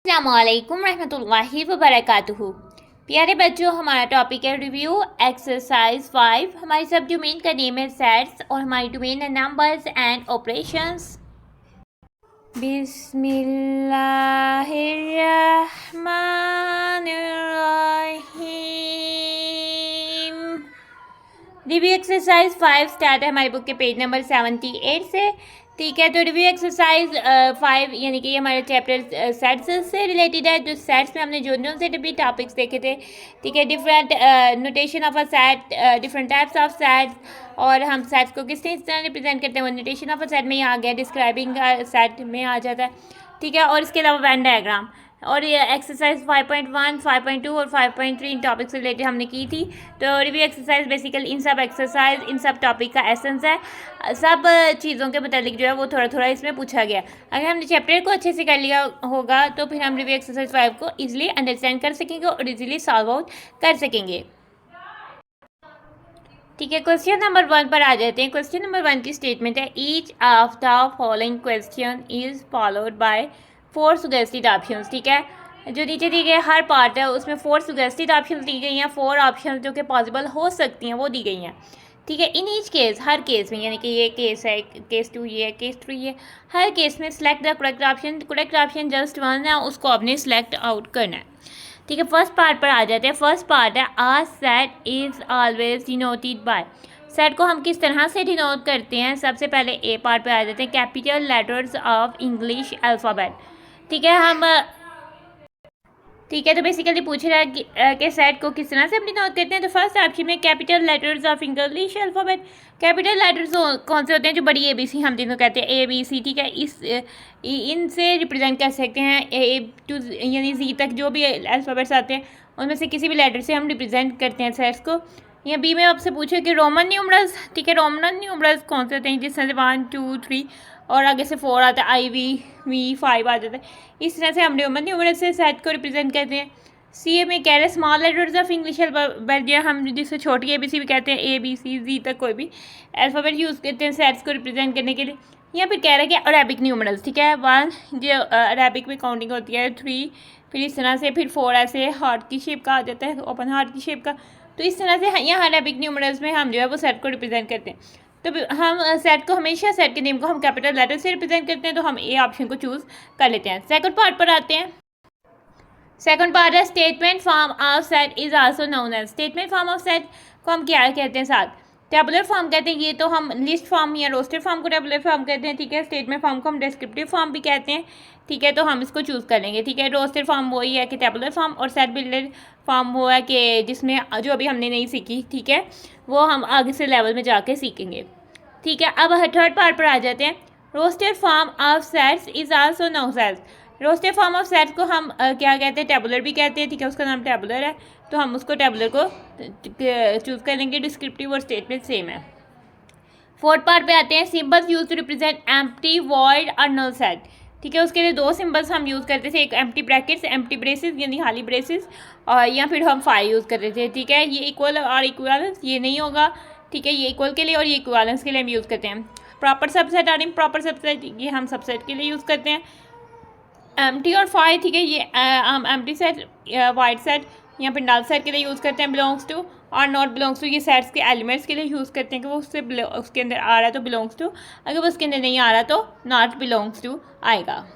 अस्सलामुअलैकुम रहमतुल्लाहि व बरकातुहू। प्यारे बच्चों, हमारा टॉपिक है रिव्यू एक्सरसाइज 5। हमारी सब डोमेन का नेम है सेट्स और हमारी डोमेन है नंबर्स एंड ऑपरेशंस। बिस्मिल्लाहिर्रहमानिर्रहीम। रिव्यू एक्सरसाइज 5 स्टार्ट है हमारी बुक के पेज नंबर 78 से। ठीक है, तो रिव्यू एक्सरसाइज 5 यानी कि हमारे चैप्टर सेट्स से रिलेटेड है। जो सेट्स में हमने जो से भी टॉपिक्स देखे थे। ठीक है, different notation of a set, different types of sets, और हम सेट्स को किस तरह रिप्रेजेंट करते हैं वो नोटेशन ऑफ अ सेट में ही आ गया, डिस्क्राइबिंग सेट में आ जाता है। ठीक है, और इसके अलावा वेन डायग्राम और ये एक्सरसाइज 5.1, 5.2 और 5.3 इन टॉपिक से रिलेटेड हमने की थी। तो रिव्यू एक्सरसाइज बेसिकली इन सब एक्सरसाइज इन सब टॉपिक का एसेंस है। सब चीज़ों के मुतालिक जो है वो थोड़ा थोड़ा इसमें पूछा गया। अगर हमने चैप्टर को अच्छे से कर लिया होगा तो फिर हम रिव्यू एक्सरसाइज 5 को ईजिली अंडरस्टैंड कर सकेंगे और ईजिली सॉल्व आउट कर सकेंगे। ठीक है, क्वेश्चन नंबर 1 पर आ जाते हैं। क्वेश्चन नंबर 1 की स्टेटमेंट है, each of the following question is followed by 4 suggested options. ठीक है, जो नीचे दी गई हर पार्ट है उसमें 4 सुगेस्टेड ऑप्शंस दी गई हैं। 4 ऑप्शंस जो कि पॉसिबल हो सकती हैं वो दी गई हैं। ठीक है, in each case, her case में, यानी कि ये केस है, केस 2 ये है, केस 3 ये, हर केस में select the correct option. Correct option just one है, उसको आपने सिलेक्ट आउट करना है। ठीक है, फर्स्ट पार्ट पर आ जाते हैं। फर्स्ट पार्ट है, a set is always denoted by. Set को हम किस तरह से डिनोट करते हैं। सबसे पहले ए पार्ट पे आ जाते हैं, capital letters of English alphabet. ठीक है, ठीक है, तो बेसिकली पूछ रहा है कि सेट को किस तरह से हम डिनोट करते हैं। तो फर्स्ट ऑप्शन में capital letters of English alphabet. Capital letters कौन से होते हैं? जो बड़ी ABC हम जिनको कहते हैं ABC। ठीक है, इनसे रिप्रेजेंट कर सकते हैं A to यानी Z तक जो भी अल्फ़ाबेट्स आते हैं उनमें से किसी भी लेटर से हम रिप्रेजेंट करते हैं सेट्स को। या बी में आपसे पूछे कि रोमन न्यूमरल्स। ठीक है, रोमन न्यूमरल्स कौन से होते हैं? जिस तरह से 1 2 3 और आगे से 4 आता है, IV 5 आ जाता है। इस तरह से हम रोमन न्यूमरल्स से सेट को रिप्रेजेंट करते हैं। सी में कह रहे हैं small letters of English alphabet, हम जिससे छोटी ABC भी कहते हैं, ABC Z तक कोई भी अल्फ़ाबेट यूज़ करते हैं सेट्स को रिप्रेजेंट करने के लिए। या फिर कह रहा है कि अरेबिक न्यूमरल्स। ठीक है, 1 जो अरेबिक में काउंटिंग होती है, 3 फिर इस तरह से, फिर 4 ऐसे हार्ट की शेप का आ जाता है, ओपन हार्ट की शेप का। तो इस तरह से यहाँ अरेबिक न्यूमरल्स में हम जो है वो सेट को रिप्रेजेंट करते हैं। तो हम सेट को हमेशा, सेट के नेम को हम कैपिटल लेटर से रिप्रेजेंट करते हैं, तो हम ए ऑप्शन को चूज़ कर लेते हैं। सेकंड पार्ट पर आते हैं। सेकंड पार्ट है, statement form of set is also known as. Statement form of set को हम क्या कहते हैं? साथ टेबुलर फॉर्म कहते हैं। ये तो हम लिस्ट फॉर्म या रोस्टर फॉर्म को टेबुलर फॉर्म कहते हैं। ठीक है, स्टेटमेंट फॉर्म को हम डिस्क्रिप्टिव फॉर्म भी कहते हैं। ठीक है, तो हम इसको चूज़ कर लेंगे। ठीक है, रोस्टर फॉर्म वही है कि टेबुलर फॉर्म, और सेट बिल्डर फॉर्म वो है कि जिसमें जो अभी हमने नहीं सीखी। ठीक है, वो हम आगे से लेवल में जाके सीखेंगे। ठीक है, अब थर्ड पार्ट पर आ जाते हैं। Roster form of sets is also known as. Roster form of sets को हम क्या कहते हैं? टेबुलर भी कहते हैं। ठीक है, उसका नाम टेबुलर है, तो हम उसको टेबुलर को चूज़ कर लेंगे। डिस्क्रिप्टिव और स्टेटमेंट सेम है। फोर्थ पार्ट पे आते हैं, symbols use to represent empty, void और नल सेट। ठीक है, उसके लिए 2 सिंबल्स हम यूज़ करते थे, एक एम्प्टी ब्रैकेट्स, एम्प्टी ब्रेसेस यानी खाली ब्रेसेस, और या फिर हम 5 यूज़ करते थे। ठीक है, ये इक्वल और इक्वालेंस ये नहीं होगा। ठीक है, ये इक्वल के लिए और ये इक्वालेंस के लिए हम यूज़ करते हैं। प्रॉपर सबसेट और इम्प्रॉपर सबसेट ये हम सबसेट के लिए यूज़ करते हैं। एम्प्टी और 5, ठीक है, ये एम्प्टी सेट, वाइड सेट या फिर नल सेट के लिए यूज़ करते हैं। बिलोंग्स टू और नॉट बिलोंग्स टू ये सेट्स के एलिमेंट्स के लिए यूज़ करते हैं कि वो उसके अंदर आ रहा है तो बिलोंग्स टू, अगर वो उसके अंदर नहीं आ रहा तो नॉट बिलोंग्स टू आएगा।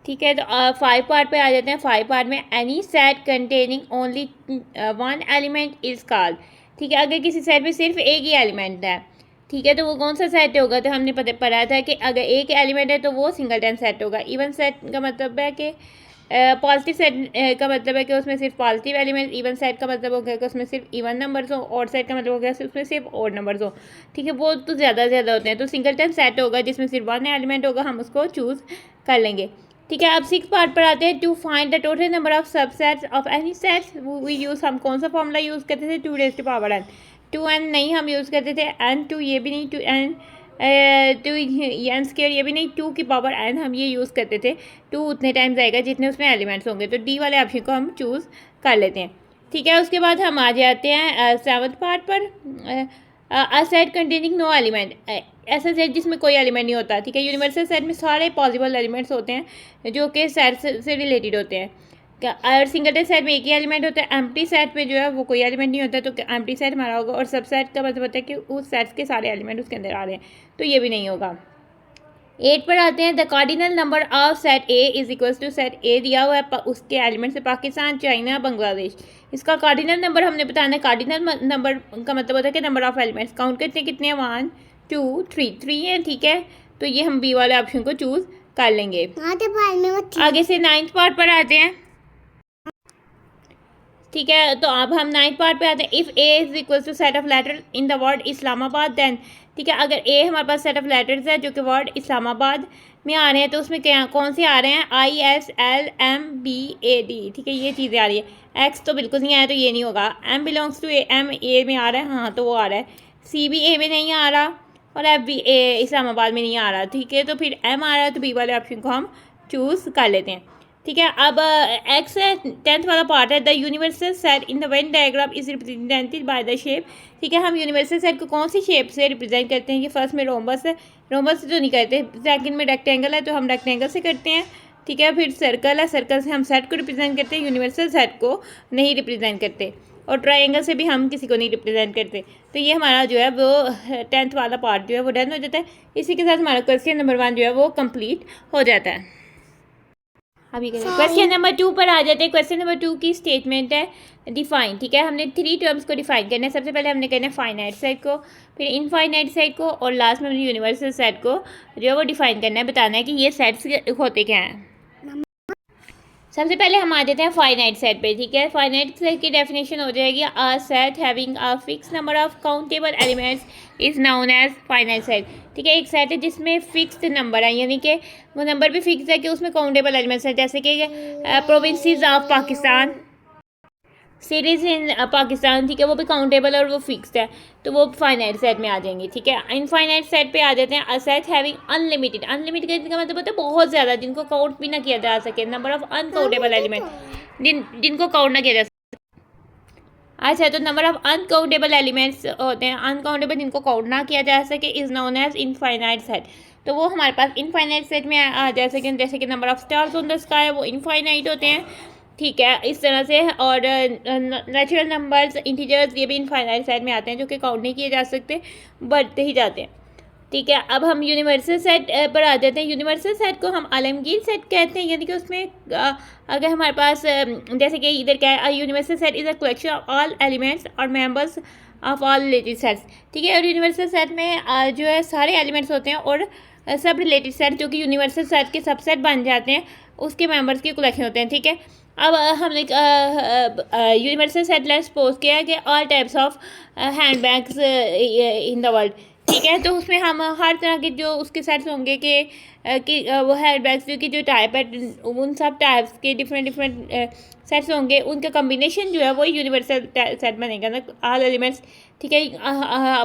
ठीक है, तो 5 पार्ट पे आ जाते हैं। 5 पार्ट में any set containing only 1 element is called. ठीक है, अगर किसी सेट में सिर्फ एक ही एलिमेंट है, ठीक है, तो वो कौन सा सेट होगा? तो हमने पढ़ा था कि अगर एक एलिमेंट है तो वो सिंगलटन सेट होगा। इवन सेट का मतलब है कि पॉजिटिव सेट का मतलब है कि उसमें सिर्फ पॉजिटिव एलिमेंट। इवन सेट का मतलब हो गया कि उसमें सिर्फ इवन नंबर्स हो, और सेट का मतलब हो गया उसमें सिर्फ ऑड नंबर्स हो। ठीक है, वो तो ज़्यादा से ज़्यादा होते हैं। तो सिंगलटन सेट होगा जिसमें सिर्फ 1 एलिमेंट होगा, हम उसको चूज़ कर लेंगे। ठीक है, अब 6 पार्ट पर आते हैं। To find the total number of subsets of any sets we use, हम कौन सा फॉर्मूला यूज़ करते थे? 2 raise to power n। 2n नहीं हम यूज़ करते थे, n2 ये भी नहीं, 2n 2 n स्क्वायर ये भी नहीं, 2 की पावर n हम ये यूज़ करते थे। 2 उतने टाइम्स आएगा जितने उसमें एलिमेंट्स होंगे, तो डी वाले ऑप्शन को हम चूज़ कर लेते हैं। ठीक है, उसके बाद हम आ जाते हैं 7th पार्ट पर। A set containing no element, ऐसा सेट जिसमें कोई एलिमेंट नहीं होता, ठीक है। यूनिवर्सल सेट में सारे पॉसिबल एलिमेंट्स होते हैं जो कि सेट से रिलेटेड होते हैं। और सिंगलटन सेट में एक ही एलिमेंट होता है, एम्प्टी सेट में जो है वो कोई एलिमेंट नहीं होता, तो एम्प्टी सेट हमारा होगा। और सब सेट का मतलब होता है कि उस सेट्स के सारे एलिमेंट उसके अंदर आ रहे हैं, तो ये भी नहीं होगा। 8 पर आते हैं। The cardinal number of set A is equals to set A दिया हुआ है, उसके एलिमेंट्स है पाकिस्तान, चाइना, बांग्लादेश। इसका कार्डिनल नंबर हमने बताना है। कार्डिनल नंबर का मतलब होता है कि नंबर ऑफ एलिमेंट्स काउंट करते हैं कितने हैं, 1 2 3 3 हैं, ठीक है। तो ये हम बी वाले ऑप्शन को चूज कर लेंगे। आगे से 9th पार्ट पर आते हैं, ठीक है। तो अब हम 9th पार्ट पे आते हैं। If A is equal to set of letter in the word Islamabad then, ठीक है। अगर ए हमारे पास सेट ऑफ लेटर्स है जो कि वर्ड इस्लामाबाद में आ रहे हैं, तो उसमें क्या कौन से आ रहे हैं, ISLMBAD, ठीक है, ये चीज़ें आ रही है। एक्स तो बिल्कुल नहीं आया, तो ये नहीं होगा। M belongs to A, M A में आ रहा है, हाँ तो वो आ रहा है। सी भी ए में नहीं आ रहा, और एफ भी ए इस्लामाबाद में नहीं आ रहा, ठीक है। तो फिर एम आ रहा है, तो बी वाले ऑप्शन को हम चूज़ कर लेते हैं, ठीक है। अब एक्स 10th वाला पार्ट है। The universal set in the Venn diagram is represented by the shape, ठीक है। हम यूनिवर्सल सेट को कौन सी शेप से रिप्रेजेंट करते हैं, ये फर्स्ट में रोम्बस है, रोम्बस से तो नहीं करते। सेकंड में रेक्टेंगल है, तो हम रेक्टेंगल से करते हैं, ठीक है। फिर सर्कल है, सर्कल से हम सेट को रिप्रेजेंट करते हैं, यूनिवर्सल सेट को नहीं रिप्रेजेंट करते। और ट्रायंगल से भी हम किसी को नहीं रिप्रेजेंट करते। तो ये हमारा जो है वो 10th वाला पार्ट जो है वो डन हो जाता है। इसी के साथ हमारा क्वेश्चन नंबर 1 जो है वो कंप्लीट हो जाता है। अभी क्वेश्चन नंबर 2 पर आ जाते हैं। क्वेश्चन नंबर 2 की स्टेटमेंट है डिफाइन, ठीक है। हमने 3 टर्म्स को डिफाइन करना है। सबसे पहले हमने करना है फाइनाइट सेट को, फिर इनफाइनाइट सेट को, और लास्ट में हमने यूनिवर्सल सेट को जो है वो डिफाइन करना है, बताना है कि ये सेट्स होते क्या हैं। सबसे पहले हम आ जाते हैं फाइनाइट सेट पे, ठीक है। फाइनाइट सेट की डेफिनेशन हो जाएगी a set having a fix number of countable elements is known as finite set, ठीक है। एक सेट है जिसमें फिक्स्ड नंबर है, यानी कि वो नंबर भी फिक्स है कि उसमें काउंटेबल एलिमेंट्स है, जैसे कि provinces of Pakistan, series in Pakistan, ठीक है, वो भी काउंटेबल और वो फिक्स्ड है, तो वो फाइनाइट सेट में आ जाएंगे, ठीक है। इनफाइनाइट सेट पे आ जाते हैं। अ सेट हैविंग अनलिमिटेड, अनलिमिटेड का मतलब होता है बहुत ज़्यादा, जिनको काउंट भी ना किया जा सके, नंबर ऑफ अनकाउंटेबल एलिमेंट जिनको काउंट ना किया जा सके। अच्छा, तो नंबर ऑफ अनकाउंटेबल एलिमेंट्स होते हैं, अनकाउंटेबल जिनको काउंट ना किया जा सके, is known as infinite set. तो वो हमारे पास इनफाइनाइट सेट में आ जा सके, जैसे कि number of stars on the sky वो इनफाइनाइट होते हैं, ठीक है, इस तरह से। और नेचुरल नंबर्स, इंटीजर्स, ये भी इनफाइनाइट सेट में आते हैं, जो कि काउंट नहीं किए जा सकते, बढ़ते ही जाते हैं, ठीक है। अब हम यूनिवर्सल सेट पर आ जाते हैं। यूनिवर्सल सेट को हम आलमगीर सेट कहते हैं, यानी कि उसमें अगर हमारे पास जैसे कि इधर क्या है, universal set is a collection of all elements और members of all related sets, ठीक है। और यूनिवर्सल सेट में जो है सारे एलिमेंट्स होते हैं और सब रिलेटेड सेट जो कि यूनिवर्सल सेट के सबसेट बन जाते हैं, उसके मेंबर्स की कलेक्शन होते हैं, ठीक है। अब हमने यूनिवर्सल सेट लेट्स सपोज किया है कि all types of hand bags in the world, ठीक है। तो उसमें हम हर तरह के जो उसके सेट्स होंगे कि वो हैंड बैग्स की जो टाइप है, उन सब टाइप्स के डिफरेंट सेट्स होंगे, उनका कम्बिनेशन जो है वो यूनिवर्सल सेट बनेगा ना, ऑल एलिमेंट्स, ठीक है।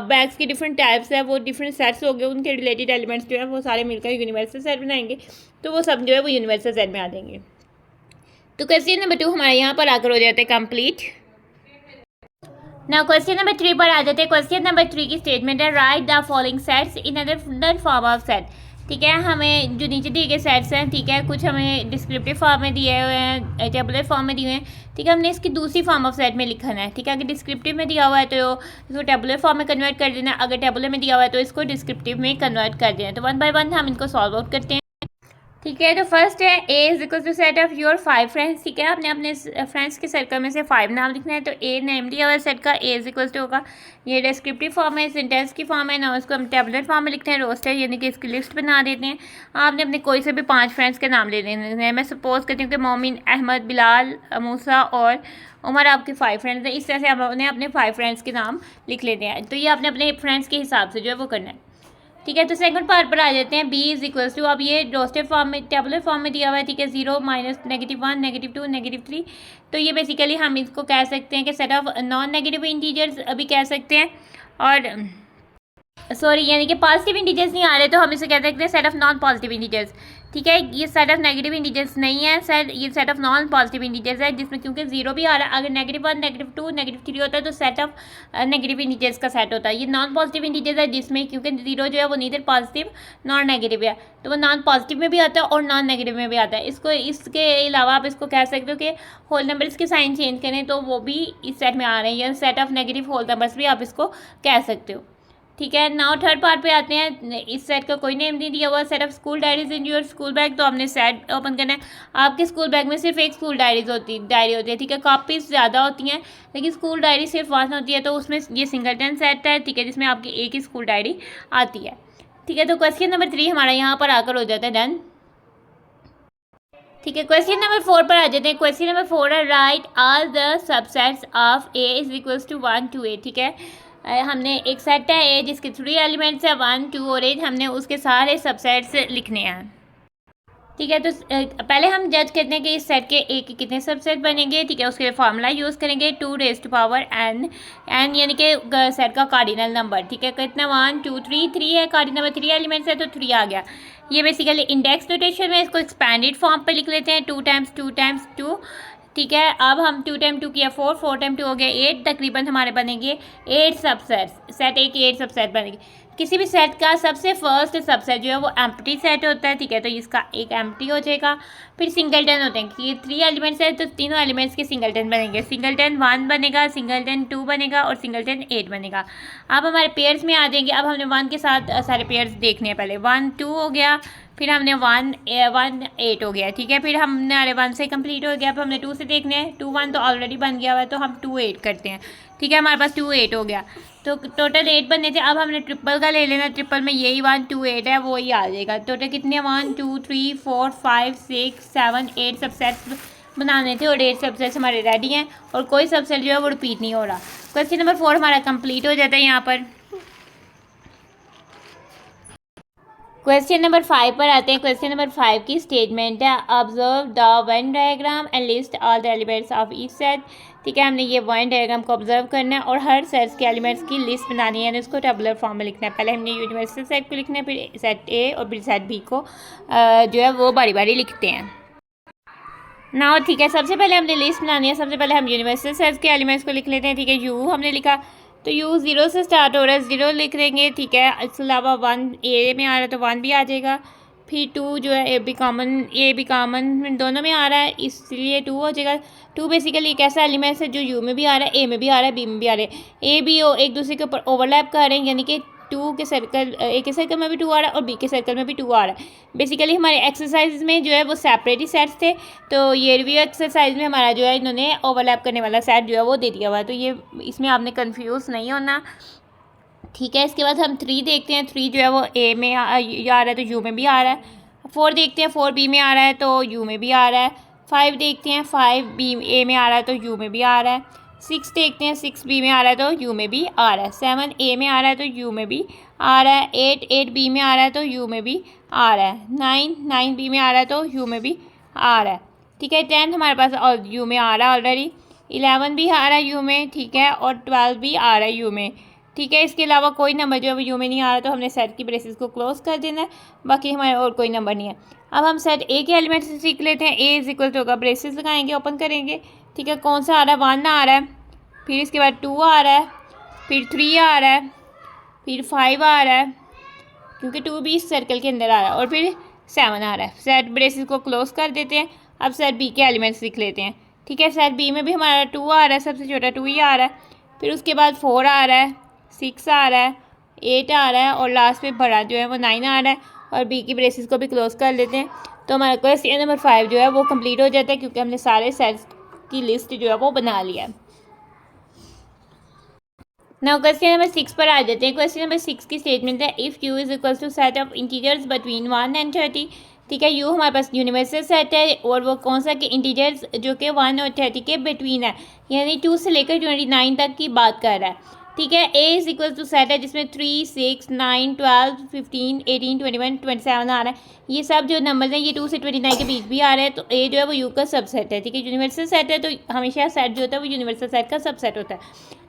बैग्स के डिफरेंट टाइप्स है, वो डिफरेंट सेट्स होंगे, उनके रिलेटेड एलिमेंट्स जो है वो सारे मिलकर यूनिवर्सल सेट बनाएंगे, तो वो सब जो है वो यूनिवर्सल सेट में आ जाएंगे। तो क्वेश्चन नंबर 2 हमारे यहाँ पर आकर हो जाते हैं कंप्लीट। नाउ क्वेश्चन नंबर 3 पर आ जाते हैं। क्वेश्चन नंबर 3 की स्टेटमेंट है right the following sets in other form of set, ठीक है। हमें जो नीचे दिए गए सेट्स हैं, ठीक है, कुछ हमें डिस्क्रिप्टिव फॉर्म में दिए हुए हैं, टेबुलर फॉर्म में दिए हुए हैं, ठीक है। हमने इसकी दूसरी फॉर्म ऑफ सेट में लिखना है, ठीक है। अगर डिस्क्रिप्टिव में दिया हुआ है तो इसको टेबुलर फॉर्म में कन्वर्ट कर देना, अगर टेबुलर में दिया हुआ है तो इसको डिस्क्रिप्टिव में कन्वर्ट कर देना। तो 1 बाय 1 हम इनको सॉल्व आउट करते हैं, ठीक है। तो फर्स्ट है A is equal to set of your 5 friends, ठीक है। आपने अपने फ्रेंड्स के सर्कल में से 5 नाम लिखना है, तो ए नेम दिया हुआ है सेट का, ए इज इक्वल टू होगा, ये डिस्क्रिप्टिव फॉर्म है, सेंटेंस की फॉर्म है ना, उसको हम टेबुलर फॉर्म में लिखते हैं, रोस्टर यानी कि इसकी लिस्ट बना देते हैं। आपने अपने कोई से भी 5 फ्रेंड्स के नाम ले लेने हैं। मैं सपोज करती हूँ कि मोमिन, अहमद, बिलाल, मूसा और उमर आपके 5 फ्रेंड्स हैं। इस तरह से आपने अपने 5 फ्रेंड्स के नाम लिख लेते हैं, तो ये आपने अपने फ्रेंड्स के हिसाब से जो है वो करना है, ठीक है। तो सेकंड पार्ट पर आ जाते हैं। बी इज इक्वल्स टू, अब ये रोस्टेड फॉर्म में, टेबुलर फॉर्म में दिया हुआ है, ठीक है। 0 -, -1, -2, -3, तो ये बेसिकली हम इसको कह सकते हैं कि set of non negative integers अभी कह सकते हैं, और सॉरी यानी कि पॉजिटिव इंटीजर्स नहीं आ रहे तो हम इसे कह सकते हैं set of non positive integers, ठीक है। ये सेट ऑफ नेगेटिव इंटीजर्स नहीं है सेट, ये set of non positive integers है, जिसमें क्योंकि जीरो भी आ रहा है। अगर -1, -2, -3 होता है तो सेट ऑफ नेगेटिव इंटीजर्स का सेट होता है। ये नॉन पॉजिटिव इंटीजर्स है, जिसमें क्योंकि जीरो जो है वो नीदर पॉजिटिव नॉन नेगेटिव है, तो वो नॉन पॉजिटिव में भी आता है और नॉन नेगेटिव में भी आता है। इसको इसके अलावा आप इसको कह सकते हो कि होल नंबर्स के साइन चेंज करें तो वो भी इस सेट में आ रहे हैं, या set of negative whole numbers भी आप इसको कह सकते हो। ठीक है। नाउ थर्ड पार्ट पे आते हैं। इस सेट का कोई नेम नहीं दिया हुआ, set of school diaries in your school bag. तो हमने सेट ओपन करना है। आपके स्कूल बैग में सिर्फ एक स्कूल डायरी होती है, ठीक है। कॉपीज ज़्यादा होती हैं लेकिन स्कूल डायरी सिर्फ 1 होती है, तो उसमें ये सिंगलटन सेट है, ठीक है, जिसमें आपकी एक ही स्कूल डायरी आती है। ठीक है। तो क्वेश्चन नंबर 3 हमारा यहाँ पर आकर हो जाता है डन। ठीक है। क्वेश्चन नंबर 4 पर आ जाते हैं। क्वेश्चन नंबर 4 है write all the subsets of A is equals to 1 to 8। ठीक है। हमने एक सेट है ए जिसके 3 एलिमेंट्स है 1, 2 और 8, हमने उसके सारे सबसेट्स लिखने हैं। ठीक है। तो पहले हम जज करते हैं कि इस सेट के ए के कितने सबसेट बनेंगे। ठीक है। उसके लिए फार्मूला यूज़ करेंगे 2 raised to power n, यानी कि सेट का कार्डिनल नंबर। ठीक है। कितना 1, 2, 3 है, कार्डिनल नंबर 3 एलिमेंट्स है तो 3 आ गया। ये बेसिकली इंडेक्स नोटेशन में इसको एक्सपैंडेड फॉर्म पर लिख लेते हैं 2 times 2 times 2। ठीक है। अब हम 2 times 2 किया 4, 4 times 2 हो गया 8, तकरीबन हमारे बनेंगे 8 सबसेट। सेट ए के 8 सबसेट बनेंगे। किसी भी सेट का सबसे फर्स्ट सबसेट जो है वो एम्प्टी सेट होता है। ठीक है। तो इसका एक एम्प्टी हो जाएगा। फिर सिंगलटन होते हैं कि ये 3 एलिमेंट्स है तो तीनों एलिमेंट्स के सिंगलटन बनेंगे। सिंगलटन 1 बनेगा, सिंगलटन 2 बनेगा और सिंगलटन 8 बनेगा। अब हमारे पेयर्स में आ जाएंगे। अब हमने 1 के साथ सारे पेयर्स देखने हैं। पहले 1, 2 हो गया, फिर हमने 1, 8 हो गया। ठीक है। फिर हमने 1 से कंप्लीट हो गया। अब हमने 2 से देखने हैं। 2, 1 तो ऑलरेडी बन गया हुआ है तो हम 2, 8 करते हैं। ठीक है। हमारे पास 2, 8 हो गया तो टोटल 8 बनने थे। अब हमने ट्रिपल का ले लेना। ट्रिपल में यही 1, 2, 8 है वो ही आ जाएगा। टोटल कितने 1, 2, 3, 4, 5, 6, 7, 8 सबसेट्स बनाने थे और 8 सबसेट्स हमारे रेडी हैं और कोई सबसेट जो है वो रिपीट नहीं हो रहा। क्वेश्चन नंबर 4 हमारा कंप्लीट हो जाता है यहाँ पर। क्वेश्चन नंबर 5 पर आते हैं। क्वेश्चन नंबर 5 की स्टेटमेंट है observe the Venn diagram and list all the elements of each set. ठीक है। हमने ये वेन डायग्राम को ऑब्जर्व करना है और हर सेट्स के एलिमेंट्स की लिस्ट बनानी है, यानी उसको टेबुलर फॉर्म में लिखना है। पहले हमने यूनिवर्सल सेट को लिखना है, फिर सेट ए और फिर सेट बी को जो है वो बारी बारी लिखते हैं ना। ठीक है। सबसे पहले हमने लिस्ट बनानी है। सबसे पहले हम यूनिवर्सल सेट्स के एलिमेंट्स को लिख लेते हैं। ठीक है। यू हमने लिखा तो यू 0 से स्टार्ट हो रहा है, 0 लिख देंगे। ठीक है। इसके अलावा 1 ए में आ रहा है तो 1 भी आ जाएगा। फिर 2 जो है ए भी कॉमन दोनों में आ रहा है इसलिए 2 हो जाएगा। 2 बेसिकली एक ऐसा एलिमेंट्स है जो यू में भी आ रहा है, ए में भी आ रहा है, बी में भी आ रहा है। ए बी ओ एक दूसरे के ऊपर ओवरलैप कर रहे हैं, यानी कि 2 के सर्कल ए के सर्कल में भी 2 आ रहा है और बी के सर्कल में भी 2 आ रहा है। बेसिकली हमारे एक्सरसाइज में जो है वो सेपरेट ही सेट्स थे, तो ये रिव्यू एक्सरसाइज में हमारा जो है इन्होंने ओवरलैप करने वाला सेट जो है वो दे दिया हुआ है, तो ये इसमें आपने कन्फ्यूज़ नहीं होना। ठीक है। इसके बाद हम 3 देखते हैं। 3 जो है वो ए में आ रहा है तो यू में भी आ रहा है। 4 देखते हैं, 4 बी में आ रहा है तो यू में भी आ रहा है। 5 देखते हैं, 5 बी ए में आ रहा है तो यू में भी आ रहा है। 6 देखते हैं, 6 बी में आ रहा है तो यू में भी आ रहा है। 7 ए में आ रहा है तो यू में भी आ रहा है। 8 बी में आ रहा है तो यू में भी आ रहा है। 9 बी में आ रहा है तो यू में भी आ रहा है। ठीक है। 10 हमारे पास और यू में आ रहा है ऑलरेडी। 11 भी आ रहा है यू में। ठीक है। और 12 भी आ रहा है यू में। ठीक है। इसके अलावा कोई नंबर जो है वो यू में नहीं आ रहा तो हमने सेट की ब्रेसेस को क्लोज कर देना है, बाकी हमारे और कोई नंबर नहीं है। अब हम सेट ए के एलिमेंट से सीख लेते हैं। ए इज इक्वल टू होगा, ब्रेसेस लगाएंगे, ओपन करेंगे। ठीक है। कौन सा आ रहा है 1 आ रहा है, फिर इसके बाद 2 आ रहा है, फिर 3 आ रहा है, फिर 5 आ रहा है क्योंकि 2 भी इस सर्कल के अंदर आ रहा है और फिर 7 आ रहा है। सेट ब्रेसेस को क्लोज कर देते हैं। अब सेट बी के एलिमेंट्स लिख लेते हैं। ठीक है। सेट बी में भी हमारा 2 आ रहा है, सबसे छोटा 2 ही आ रहा है। फिर उसके बाद 4 आ रहा है, 6 आ रहा है, 8 आ रहा है और लास्ट में बड़ा जो है वो 9 आ रहा है और बी की ब्रेसेस को भी क्लोज कर लेते हैं। तो हमारा क्वेश्चन नंबर 5 जो है वो कंप्लीट हो जाता है क्योंकि हमने सारे सेट्स की लिस्ट जो है वो बना लिया है। नाउ क्वेश्चन नंबर 6 पर आ जाते हैं। क्वेश्चन नंबर 6 की स्टेटमेंट है if Q is equal to set of integers between 1 and 30। ठीक है। यू हमारे पास यूनिवर्सल सेट है और वो कौन सा कि इंटीजर्स जो कि 1 और 30 के बिटवीन है, यानी 2 से लेकर 29 तक की बात कर रहा है। ठीक है। A is equal to set है जिसमें 3, 6, 9, 12, 15, 18, 21, 27 आ रहा है। ये सब जो नंबर हैं ये 2 से 29 के बीच भी आ रहे हैं, तो ए जो है वो यू का सबसेट है। ठीक है। यूनिवर्सल सेट है तो हमेशा सेट जो होता है वो यूनिवर्सल सेट का सबसेट होता है।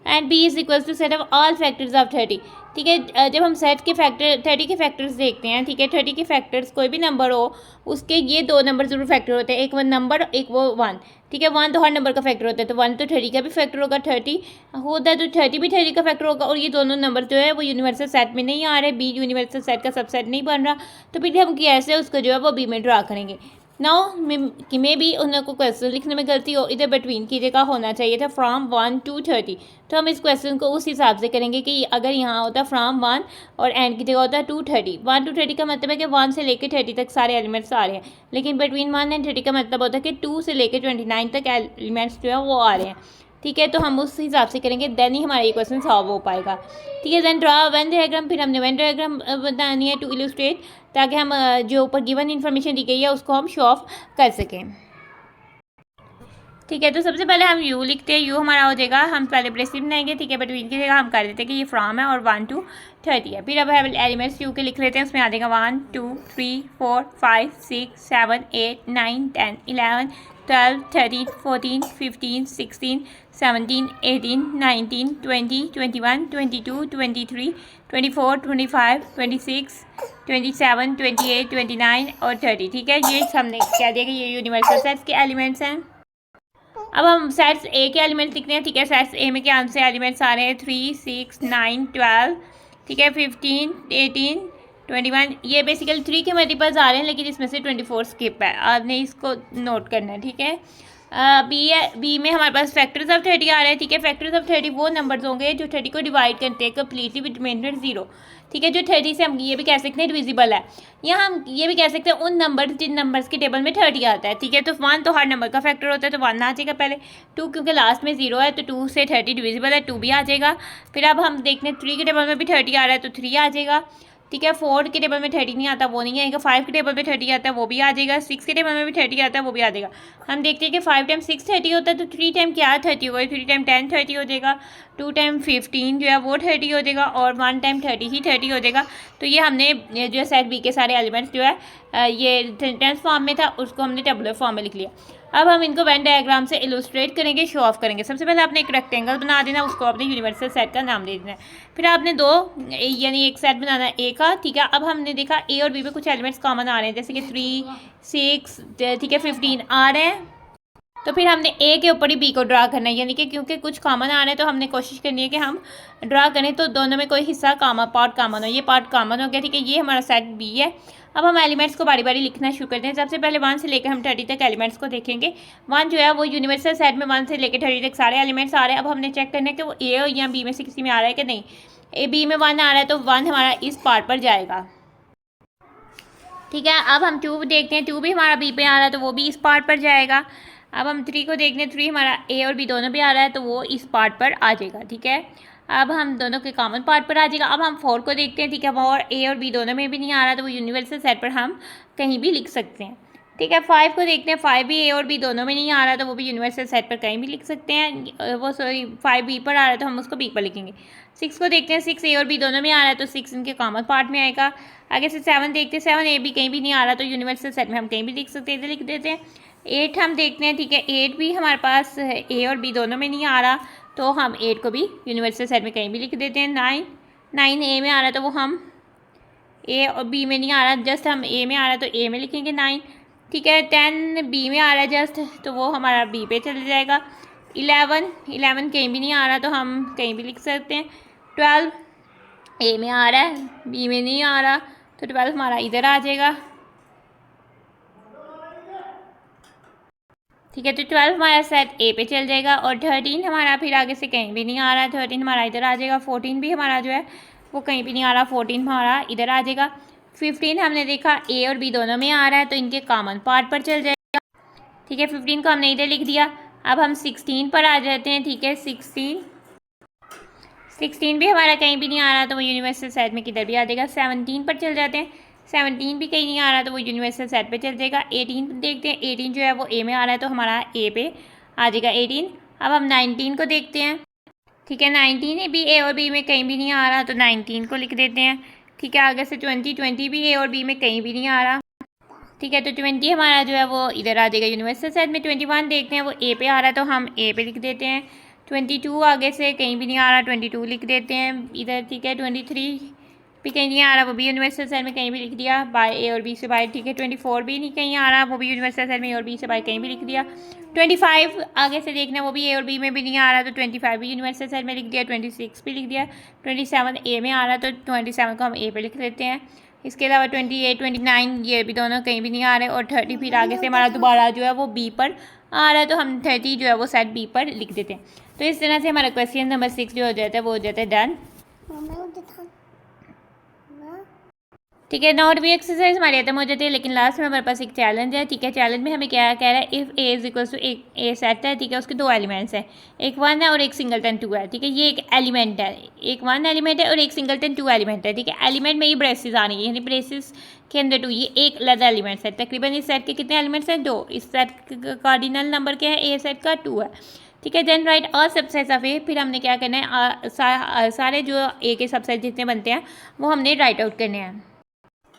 And B is equal to set of all factors of 30। ठीक है, जब हम सेट के फैक्टर 30 के फैक्टर्स देखते हैं, ठीक है, 30 के फैक्टर्स कोई भी नंबर हो उसके ये दो नंबर जरूर फैक्टर होते हैं, एक वन नंबर, एक वो वन। ठीक है, वन तो हर नंबर का फैक्टर होता है, तो वन तो 30 का भी फैक्टर होगा, 30 होता है तो 30 भी 30 का फैक्टर होगा। और ये दोनों नंबर जो है वो यूनिवर्सल सेट में नहीं आ रहे, बी यूनिवर्सल सेट का सबसेट नहीं बन रहा, तो फिर हम कैसे उसको जो है वो बी में ड्रा करेंगे। नाउ में भी उन लोग को क्वेश्चन लिखने में गलती हो, इधर बिटवीन की जगह होना चाहिए था फ्रॉम 1 to 30। तो हम इस क्वेश्चन को उस हिसाब से करेंगे कि अगर यहाँ होता फ्रॉम 1 और एंड की जगह होता 2 30। 1 to 30 का मतलब है कि 1 से लेकर 30 तक सारे एलिमेंट्स आ रहे हैं, लेकिन बिटवीन 1 एंड 30 का मतलब होता है कि 2 से लेकर 29 तक एलिमेंट्स जो है वो आ रहे हैं। ठीक है, तो हम उस हिसाब से करेंगे, देन ही हमारा ये क्वेश्चन सॉल्व हो पाएगा। ठीक है, देन ड्रा वेन डायग्राम, फिर हमने वेन डायग्राम बनानी है टू इलस्ट्रेट, ताकि हम जो ऊपर गिवन इन्फॉर्मेशन दी गई है उसको हम शो ऑफ कर सकें। ठीक है, तो सबसे पहले हम यू लिखते हैं, यू हमारा हो जाएगा, हम पहले ब्रेसिट बनाएंगे। ठीक है, बिटवीन की जगह हम कर देते हैं कि ये फ्रॉम है और 1 to 30 है। फिर अब एलिमेंट्स यू के लिख लेते हैं, उसमें आ जाएगा 1 2 3 4 5 6 7 8 9 10 11 12 13 14 15 16 17 18 19 20 21 22 23 24 25 26 27 28 29 और 30। ठीक है, ये हमने कह दिया कि ये यूनिवर्सल सेट्स के एलिमेंट्स हैं। अब हम सेट्स ए के एलिमेंट्स लिखते हैं। ठीक है, सेट्स ए में क्या से एलिमेंट्स आ रहे हैं 3 6 9 12। ठीक है, 15 18 21, ये बेसिकली 3 के मल्टीपल्स आ रहे हैं, लेकिन इसमें से 24 स्किप है, आपने इसको नोट करना है। ठीक है, बी है, बी में हमारे पास फैक्टर्स ऑफ 30 आ रहे हैं। ठीक है, फैक्टर्स ऑफ 30 वो नंबर्स होंगे जो 30 को डिवाइड करते हैं कम्प्लीटली विद रिमाइंडर 0। ठीक है, जो 30 से हम ये भी कह सकते हैं डिविजिबल है, या हम ये भी कह सकते हैं उन नंबर जिन नंबर्स के टेबल में 30 आता है। ठीक है, तो 1 तो हर नंबर का फैक्टर होता है, तो 1 आ जाएगा पहले। 2 क्योंकि लास्ट में 0 है, तो 2 से 30 डिविजिबल है, 2 भी आ जाएगा। फिर अब हम देखते हैं 3 के टेबल में भी 30 आ रहा है, तो 3 आ जाएगा। ठीक है, 4 के टेबल में 30 नहीं आता, वो नहीं आएगा। 5 के टेबल में 30 आता है, वो भी आ जाएगा। 6 के टेबल में भी 30 आता है, वो भी आ जाएगा। हम देखते हैं कि 5 टाइम 6 30 होता है, तो 3 टाइम क्या 30 होगा, 3 टाइम 10 30 हो जाएगा, 2 टाइम 15 जो है वो 30 हो जाएगा, और 1 टाइम 30 ही 30 हो जाएगा। तो ये हमने जो है सेट बी के सारे एलिमेंट्स जो है ये सेंटेंस फॉर्म में था, उसको हमने टेबुलर फॉर्म में लिख लिया। अब हम इनको वेन डायग्राम से इलस्ट्रेट करेंगे, शो ऑफ करेंगे। सबसे पहले आपने एक रेक्टेंगल बना देना, उसको आपने यूनिवर्सल सेट का नाम दे देना है। फिर आपने दो यानी एक सेट बनाना है ए का। ठीक है, अब हमने देखा ए और बी में कुछ एलिमेंट्स कॉमन आ रहे हैं, जैसे कि 3 6 ठीक है 15 आ रहे हैं, तो फिर हमने ए के ऊपर ही बी को ड्रा करना है, यानी कि क्योंकि कुछ कॉमन आ रहा है तो हमने कोशिश करनी है कि हम ड्रा करें तो दोनों में कोई हिस्सा कॉमन पार्ट कॉमन हो। ये पार्ट कॉमन हो गया। ठीक है, ये हमारा सेट बी है। अब हम एलिमेंट्स को बारी बारी लिखना शुरू करते हैं। सबसे पहले 1 से लेकर हम 30 तक एलिमेंट्स को देखेंगे। 1 जो है वो यूनिवर्सल सेट में 1 से लेकर 30 तक सारे एलिमेंट्स आ रहे हैं। अब हमने चेक करना है कि वो ए या बी में से किसी में आ रहा है कि नहीं। ए बी में 1 आ रहा है, तो 1 हमारा इस पार्ट पर जाएगा। ठीक है, अब हम 2 देखते हैं, 2 भी हमारा बी पे आ रहा है, तो वो भी इस पार्ट पर जाएगा। अब हम 3 को देखते हैं, 3 हमारा ए और बी दोनों भी आ रहा है, तो वो इस पार्ट पर आ जाएगा। ठीक है, अब हम दोनों के कॉमन पार्ट पर आ जाएगा। अब हम 4 को देखते हैं। ठीक है, वो और ए और बी दोनों में भी नहीं आ रहा, तो वो यूनिवर्सल सेट पर हम कहीं भी लिख सकते हैं। ठीक है, 5 को देखते हैं, 5 भी ए और बी दोनों में नहीं आ रहा, तो वो भी यूनिवर्सल सेट पर कहीं भी लिख सकते हैं। वो सॉरी 5 बी पर आ रहा है, तो हम उसको बी पर लिखेंगे। 6 को देखते हैं, 6 ए और बी दोनों में आ रहा है, तो 6 इनके कॉमन पार्ट में आएगा। आगे से 7 देखते हैं, 7 ए बी कहीं भी नहीं आ रहा, तो यूनिवर्सल सेट में हम कहीं भी लिख सकते हैं, इधर लिख देते हैं। 8 हम देखते हैं। ठीक है, 8 भी हमारे पास ए और बी दोनों में नहीं आ रहा, तो हम 8 को भी यूनिवर्सल सेट में कहीं भी लिख देते हैं। 9 ए में आ रहा है, तो वो हम ए और बी में नहीं आ रहा, जस्ट हम ए में आ रहा है, तो ए में लिखेंगे 9। ठीक है, 10 बी में आ रहा है जस्ट, तो वो हमारा बी पे चले जाएगा। 11 कहीं भी नहीं आ रहा, तो हम कहीं भी लिख सकते हैं। 12 ए में आ रहा है, बी में नहीं आ रहा, तो 12 हमारा इधर आ जाएगा। ठीक है, तो 12 हमारा सेट ए पे चल जाएगा, और 13 हमारा फिर आगे से कहीं भी नहीं आ रहा, 13 हमारा इधर आ जाएगा। 14 भी हमारा जो है वो कहीं भी नहीं आ रहा, 14 हमारा इधर आ जाएगा। 15 हमने देखा ए और बी दोनों में आ रहा है, तो इनके कॉमन पार्ट पर चल जाएगा। ठीक है, 15 को हमने इधर लिख दिया। अब हम 16 पर आ जाते हैं। ठीक है, 16 भी हमारा कहीं भी नहीं आ रहा, तो वो यूनिवर्सल सेट में किधर भी आ जाएगा। 17 पर चल जाते हैं, 17 भी कहीं नहीं आ रहा, तो वो यूनिवर्सल सेट पे चल जाएगा। 18 देखते हैं, 18 जो है वो ए में आ रहा है, तो हमारा ए पे आ जाएगा 18। अब हम 19 को देखते हैं। ठीक है, 19 भी ए और बी में कहीं भी नहीं आ रहा, तो 19 को लिख देते हैं। ठीक है, आगे से 20 भी ए और बी में कहीं भी नहीं आ रहा। ठीक है, तो 20 हमारा जो है वो इधर आ जाएगा यूनिवर्सल सेट में। 21 देखते हैं, वो ए पे आ रहा है, तो हम ए पे लिख देते हैं। 22 आगे से कहीं भी नहीं आ रहा, 22 लिख देते हैं इधर, ठीक है। 23 भी कहीं नहीं आ रहा, वो भी यूनिवर्सल सेल में कहीं भी लिख दिया, बाय ए और बी से बाय, ठीक है। 24 भी नहीं कहीं आ रहा, वो भी यूनिवर्सल सेल में ए और बी से बाय कहीं भी लिख दिया। 25 आगे से देखना, वो भी ए और बी में भी नहीं आ रहा, तो 25 भी यूनिवर्सल सेल में लिख दिया। 26 भी लिख दिया। 27 ए में आ रहा, तो 27 को हम ए पे लिख देते हैं। इसके अलावा 28, 29 ये भी दोनों कहीं भी नहीं आ रहे, और 30 फिर आगे से हमारा दोबारा जो है वो बी पर आ रहा है, तो हम 30 जो है वो सेट बी पर लिख देते हैं। तो इस तरह से हमारा क्वेश्चन नंबर 6 जो हो जाता है वो हो जाता है डन, ठीक है। नोट भी एक्सरसाइज हमारी खत्म हो जाती है, लेकिन लास्ट में हमारे पास एक चैलेंज है, ठीक है। चैलेंज में हमें क्या कह रहा है, if A is equal to a set है, ठीक है, उसके 2 एलिमेंट्स हैं, एक 1 है और एक सिंगलटन 2 है, ठीक है। ये एक एलिमेंट है, एक 1 एलिमेंट है और एक सिंगलटन 2 एलिमेंट है, ठीक है। एलिमेंट में ये ब्रेसेस आ रही है, यानी ब्रेसेस के अंदर 2, ये एक अलग एलिमेंट्स है। तकरीबन इस सेट के कितने एलिमेंट्स हैं, 2। इस सेट का कार्डिनल नंबर क्या है, ए सेट का 2 है, ठीक है। Then write all subsets of A, फिर हमने क्या करना है, सारे जो ए के सबसेट जितने बनते हैं वो हमने राइट आउट करने हैं।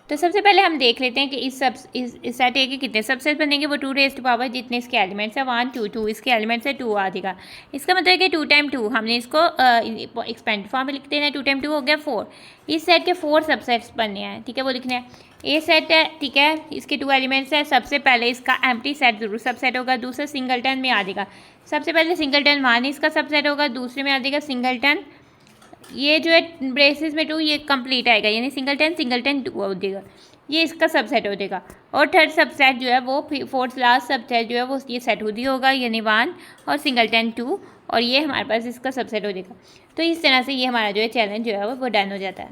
तो सबसे पहले हम देख लेते हैं कि इस सेट ए के कितने सबसेट बनेंगे, वो 2 रेज़ टू पावर जितने इसके एलिमेंट्स हैं 1 2 2, इसके एलिमेंट्स है 2 आ जाएगा। इसका मतलब है कि 2 टाइम 2, हमने इसको एक्सपेंड फॉर्म में लिख देना है, 2 टाइम 2 हो गया 4। इस सेट के 4 सबसेट्स बनने हैं, ठीक है, वो लिखने हैं। ए सेट है, ठीक है, इसके 2 एलिमेंट्स हैं। सबसे पहले इसका एम्प्टी सेट ज़रूर सबसेट होगा, दूसरा सिंगलटन में आ जाएगा। सबसे पहले सिंगलटन 1 इसका सबसेट होगा, दूसरे में आ जाएगा सिंगलटन, ये जो है ब्रेसेस में 2 ये कंप्लीट आएगा, यानी सिंगलटन 2 हो जाएगा, ये इसका सबसेट हो जाएगा। और थर्ड सबसेट जो है वो फोर्थ लास्ट सबसेट जो है वो ये सेट खुद ही होगा, यानी 1 और सिंगलटन 2, और ये हमारे पास इसका सबसेट हो जाएगा। तो इस तरह से ये हमारा जो है चैलेंज जो है वो डन हो जाता है,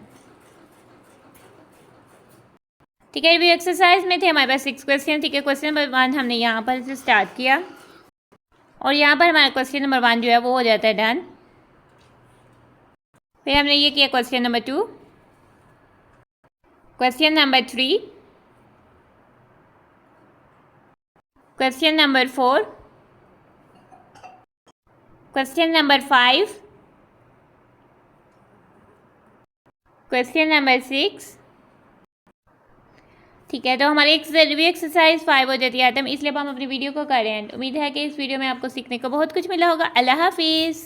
ठीक है। रिव्यू एक्सरसाइज में थे हमारे पास 6 क्वेश्चन, ठीक है। क्वेश्चन नंबर 1 हमने यहाँ पर से स्टार्ट किया, और यहाँ पर हमारा क्वेश्चन नंबर 1 जो है वो हो जाता है डन। फिर हमने ये किया question number 2, question number 3, question number 4, question number 5, question number 6, ठीक है। तो हमारे रिव्यू एक्सरसाइज 5 हो जाती है आदम, इसलिए अब हम अपनी वीडियो को कर रहे हैं। उम्मीद है कि इस वीडियो में आपको सीखने को बहुत कुछ मिला होगा। अल्लाह हाफिज़।